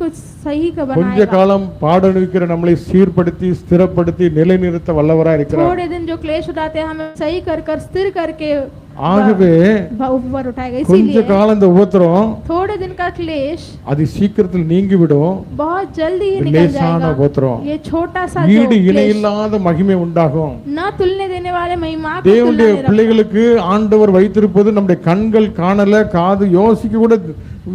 कुछ सही का கொஞ்ச बनाएगा। காலம் பாடனுக்கிற நம்மளை சீர்படுத்தி ஸ்திரப்படுத்தி நிலைநிறுத்த வல்லவராய் இருக்கிறார். थोड़े दिन जो क्लेश उठाते हैं हमें सही कर कर स्थिर करके ஆகவே ऊपर उठाएगा। கொஞ்ச इसीलिए காலம் இந்த உபத்திரம் थोड़े दिन का क्लेश அது சீக்கிரத்தில் நீங்கி விடும். बहुत जल्दी ही निकल லேசான जाएगा। உபத்திரம் ये छोटा सा जो ஈடு क्लेश இணையில்லாத மகிமை உண்டாகும். न तुलने देने वाले महिमा को தேவனுடைய तुलना नहीं रखता। பிள்ளைகளுக்கு ஆண்டவர் வைத்திருப்பது நம்முடைய கண்கள் காணல, காது யோசிக்க கூட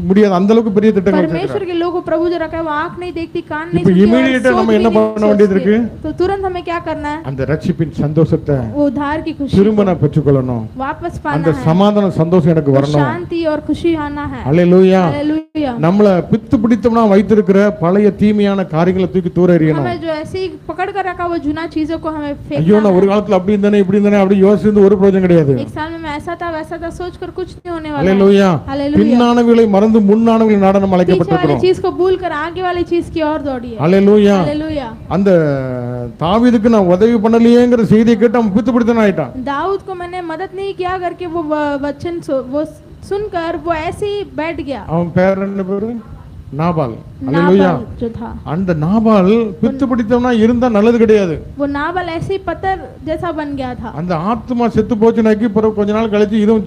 முடியாது, அந்த அளவுக்கு பெரிய திட்டங்கள் परमेश्वर வச்சிருக்கார். के लोगों को प्रभु जो रखा है वो आंख नहीं देखती, कान नहीं இப்போ सुनती और immediate நம்ம सोच என்ன भी नहीं பண்ண வேண்டியது இருக்கு? सोचती। तो तुरंत हमें क्या करना है? அந்த ரட்சிப்பின் சந்தோஷத்தை वो उद्धार की खुशी திரும்ப நான் பெற்றுக்கொள்ளணும். वापस அந்த पाना है। சமாதான சந்தோஷம் எனக்கு வரணும். शांति और खुशी आना है। அல்லேலூயா. हालेलुया। நம்மள பித்து பிடித்தோம்னா வைத்திருக்கிற பழைய தீமையான காரியங்களை தூக்கி தூர எறியணும். हमें जो ऐसे ही पकड़ कर रखा वो जुना चीजों को हमें ஐயோ फेंकना நான் ஒரு காலத்துல அப்படி இருந்தானே இப்படி இருந்தானே அப்படி யோசிச்சு ஒரு பிரயோஜனம் கிடையாது. है। एक साल में मैं ऐसा था वैसा था सोचकर कुछ नहीं होने वाला है। அல்லேலூயா. हालेलुया। பின்னானவைகளை மறந்து முன்னானவைகளை நாட நம்ம पीछे वाली அழைக்கப்பட்டிருக்கிறோம். चीज को भूल कर आगे वाली चीज की ओर दौड़िए। அல்லேலூயா. हालेलुया। அந்த தாவீதுக்கு நான் உதவி பண்ணலையேங்கிற செய்தியை கேட்டு அவன் பித்து பிடித்தன ஆயிட்டான். दाऊद को मैंने मदद नहीं किया करके वो वचन वो सुनकर वो ऐसे ही बैठ गया। அவன் பேர் என்ன பேரு? நாபால். அல்லேலூயா. नाबाल जो था அந்த நாபால் பித்து பிடித்தவனா இருந்தா நல்லது கிடையாது. वो नाबाल ऐसे ही पत्थर जैसा बन गया था। அந்த ஆத்மா செத்து போச்சுனாக்கி பிறகு கொஞ்ச நாள் கழிச்சு இதுவும்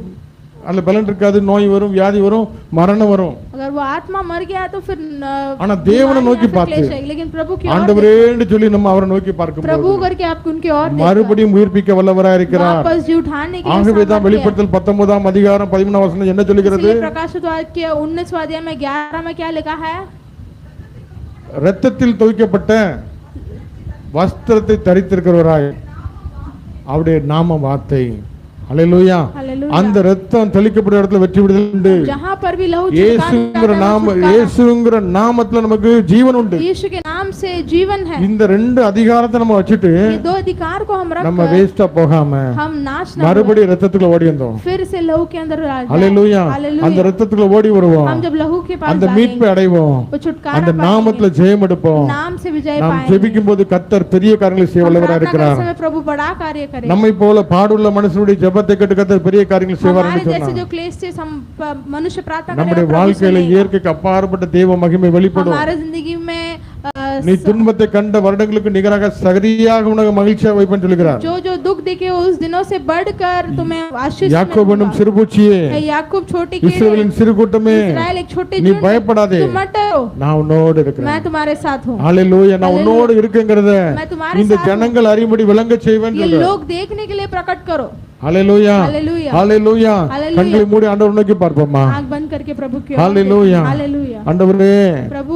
அதுல பலன் இருக்காது, நோய் வரும், வியாதி வரும், மரணம் வரும். अगर वो आत्मा मर गया तो फिर ஆனா தேவனை நோக்கி பார்த்து लेकिन प्रभु की ओर ஆண்டவரேன்னு சொல்லி நம்ம அவரை நோக்கி பார்க்கும் प्रभु போது करके आप उनकी ओर மறுபடியும் உயிர்ப்பிக்க வல்லவராய் இருக்கிறார். वापस जी उठाने के लिए ஆகவே தான் सामर्थ्य है। வெளிப்படுத்தல் 19ஆம் அதிகாரம் 13ஆம் வசனம் என்ன சொல்லுகிறது? इसलिए प्रकाशित वाक्य 19वां अध्याय में 11 में क्या लिखा है? இரத்தத்தில் துவைக்கப்பட்ட வஸ்திரத்தை தரித்திருக்கிறவராய் அவருடைய நாம வார்த்தை. அல்லேலூயா. हालेलुया। அந்த இரத்தம் தெளிக்கப்படுற இடத்துல வெற்றி விடுதல் உண்டு. जहां पर भी लहू இயேசுங்கிற இயேசுங்கிற நாமத்துல நமக்கு ஜீவன் உண்டு. यीशु के नाम से जीवन है। இந்த ரெண்டு அதிகாரத்தை நம்ம வச்சுட்டு ये दो अधिकार को हम நம்ம रखकर வேஸ்டா போகாம हम नाश न மறுபடியும் இரத்தத்துக்குள்ள ஓடி வந்தோம். फिर से लहू के अंदर आ जाए। அல்லேலூயா. हालेलुया। அந்த இரத்தத்துக்குள்ள ஓடி வருவோம். हम जब लहू के पास அந்த जाएंगे மீட்பை அடைவோம். वो छुटकारा அந்த நாமத்துல पाएंगे, ஜெயம் எடுப்போம். नाम से विजय நாம் पाएंगे। ஜெபிக்கும் போது கர்த்தர் பெரிய காரியங்களை செய்ய हम வல்லவராய் प्रार्थना இருக்கிறார். करते समय प्रभु बड़ा कार्य करे। நம்மை போல பாடுள்ள மனுஷனுடைய ஜெபத்தை கேட்டு கர்த்தர் பெரிய காரியங்களை செய்வார் हमारे என்று जैसे சொன்னார். जो क्लेश से मनुष्य प्रार्थना நம்முடைய करेगा प्रभु வாழ்க்கையில सुनेगा। இயற்கைக்கு அப்பாற்பட்ட தெய்வ மகிமை வெளிப்படும். हमारे जिंदगी में நீ துன்பத்தை கண்ட வருடங்களுக்கு நிகராக சரியாக உனக்கு மகிழ்ச்சியாக வைப்பேன்னு சொல்லுகிறார். जो जो दुख देखे उस दिनों से बढ़कर तुम्हें आशीष யாக்கோபு என்னும் சிறுபூச்சியே, याकूब छोटी कीड़े, இஸ்ரவேலின் சிறு கூட்டமே, इस्राएल एक छोटे நீ झुंड, பயப்படாதே, तुम मत डरो, நான் உன்னோடு இருக்கிறேன். मैं तुम्हारे साथ हूँ। ஹalleluya. நான் உன்னோடு இருக்கேங்கிறத मैं तुम्हारे இந்த साथ हूँ। ஜனங்கள் அறியும்படி விளங்க செய்வேன் ये சொல்றார். लोग देखने के लिए प्रकट करो। ஹalleluya. हालेलुया। ஹalleluya. हालेलुया। கண்களை மூடி ஆண்டவரை நோக்கி பார்ப்போமா? आंख बंद करके प्रभु की ओर हालेलुया। देखो। हालेलुया। ஆண்டவரே प्रभु